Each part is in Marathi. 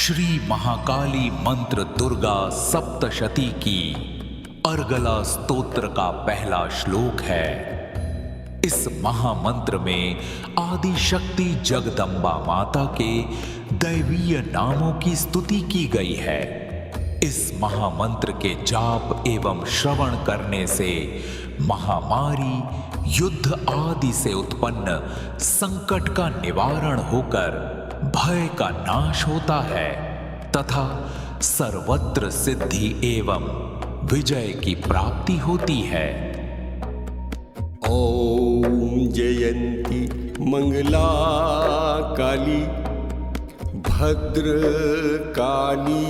श्री महाकाली मंत्र दुर्गा सप्तशती की अर्गला स्तोत्र का पहला श्लोक है। इस महामंत्र में आदि शक्ति जगदम्बा माता के दैवीय नामों की स्तुति की गई है। इस महामंत्र के जाप एवं श्रवण करने से महामारी, युद्ध आदि से उत्पन्न संकट का निवारण होकर भय का नाश होता है तथा सर्वत्र सिद्धि एवं विजय की प्राप्ति होती है। ओम जयंती मंगला काली भद्र काली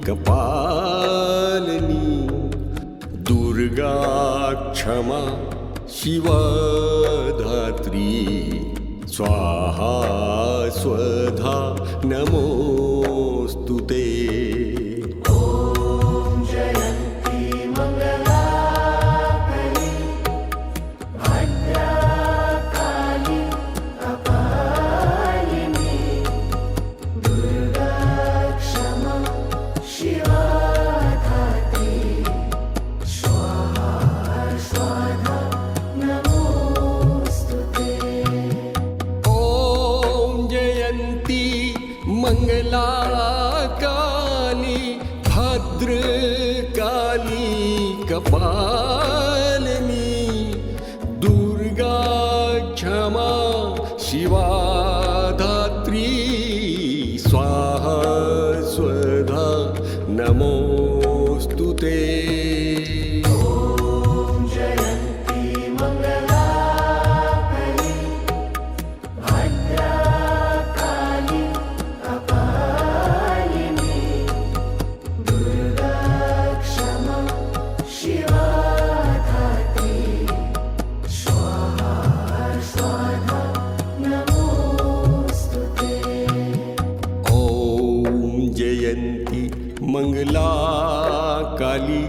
कपालिनी दुर्गा क्षमा शिवा धात्री स्वाहा स्वधा नमोस्तुते। ओम जयंती मंगला काली भद्रा काली कपालिनी दुर्गा क्षमा शिवा धात्री स्वाहा स्वधा नमोस्तुते। ओम जयंती मंगला काली भद्र काली कपालिनी दुर्गा क्षमा शिवा धात्री स्वाहा स्वधा नमोस्तुते। ओम जयंती मंगला काली भद्रा काली कपालिनी दुर्गा क्षमा शिवा धात्री स्वाहा स्वधा नमोस्तुते। ओम जयंती मंगला काली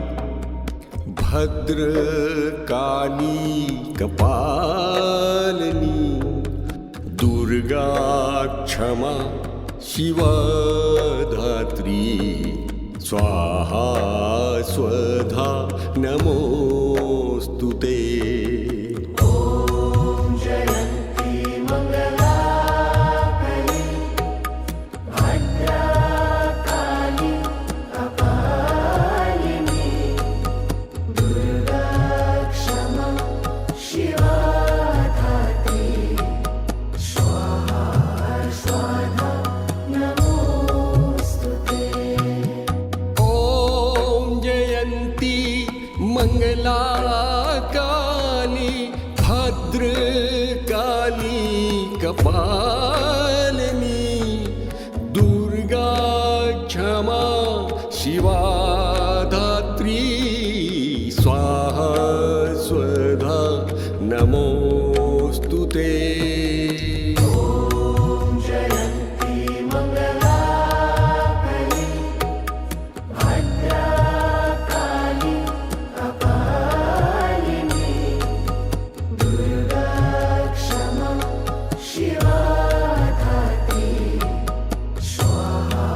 भद्र काली कपालिनी दुर्गा क्षमा शिवा धात्री स्वाहा स्वधा नमोस्तुते। ओम जयंती मंगला काली भद्रा काली कपालिनी दुर्गा क्षमा शिवा धात्री स्वाहा स्वधा नमोस्तुते। ओम जयंती मंगला काली भद्र काली कपालिनी दुर्गा क्षमा शिवा धात्री स्वाहा स्वधा नमोस्तुते। ओम जयंती मंगला काली भद्रा काली कपालिनी दुर्गा क्षमा शिवा धात्री स्वाहा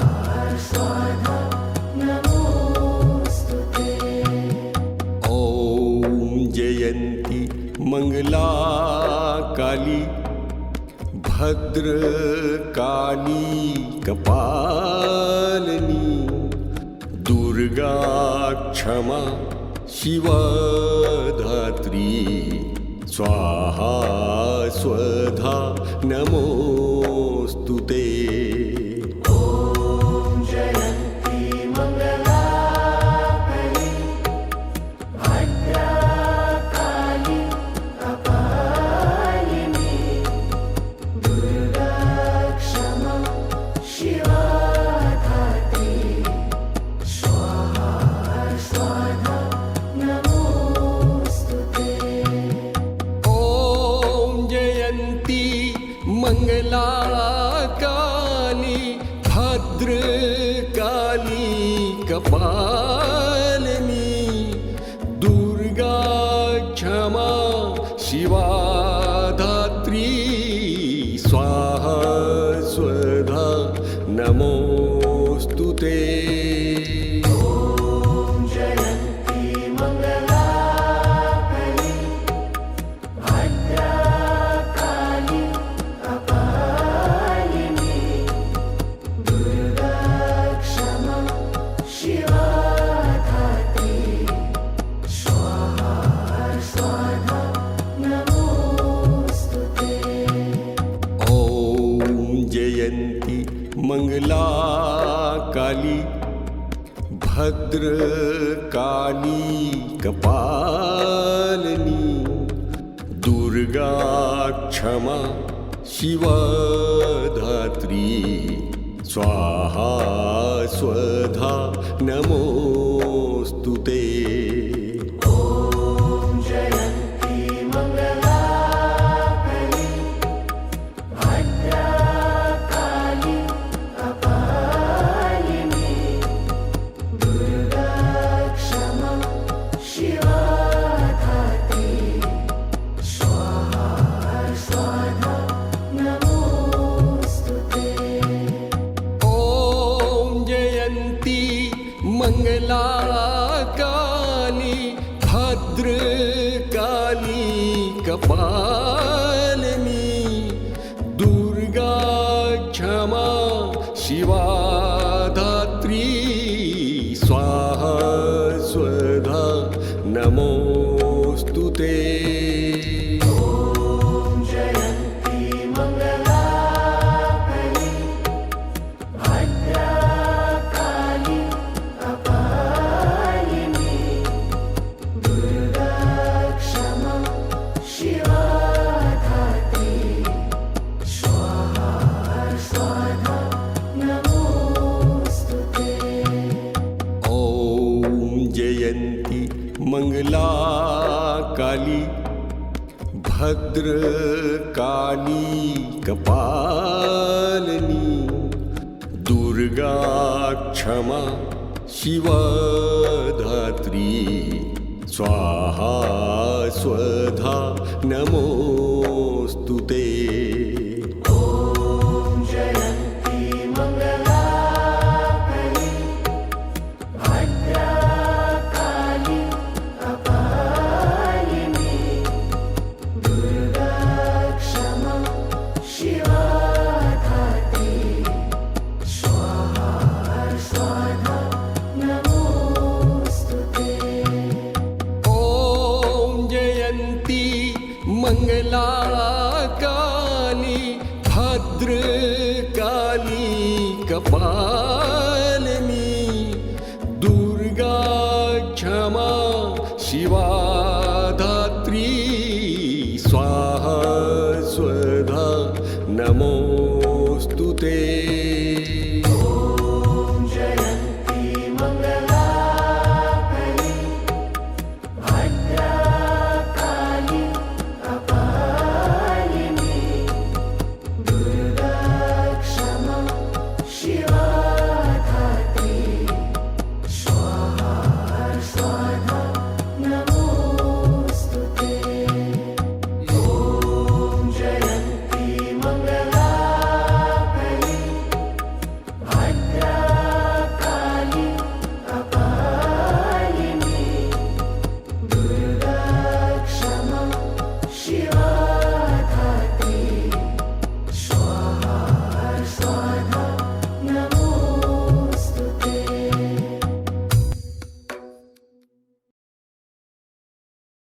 स्वधा नमोस्तुते। ओम जयंती मंगला काली भद्र काली कपालिनी दुर्गा क्षमा शिवा धात्री स्वाहा स्वधा नमोस्तुते। ओम जयंती मंगला काली भद्रा काली कपालिनी दुर्गा क्षमा शिवा धात्री स्वाहा स्वधा नमोस्तुते। ओम जयंती मंगला काली भद्र काली कपालिनी दुर्गा क्षमा शिवा धात्री स्वाहा स्वधा नमो भद्रकाली कपालिनी दुर्गा क्षमा शिवा धात्री स्वाहा स्वधा नमोस्तुते ॐ जयन्ती मङ्गलाकली भद्रकाली कपालिनी दुर्गा क्षमा शिवा धात्री स्वाहा स्वधा नमोस्तुते ॐ जयन्ती मङ्गलाकाली भद्रकाली कपालिनी दुर्गा क्षमा शिवा धात्री स्वाहा स्वधा नमोस्तुते ॐ जयन्ती मङ्गलाकली भद्रकाली कपालिनी दुर्गा क्षमा शिवा धात्री स्वाहा स्वधा नमोस्तुते ॐ जयन्ती मङ्गलाकाली भद्रकाली कपालिनी दुर्गा क्षमा शिवा धात्री स्वाहा स्वधा नमोस्तुते ॐ जयन्ती मङ्गलाकली भद्रकाली कपालिनी दुर्गा क्षमा शिवा धात्री स्वाहा स्वधा नमोस्तुते ॐ जयन्ती मङ्गलाकाली भद्रकाली कपालिनी दुर्गा क्षमा शिवा धात्री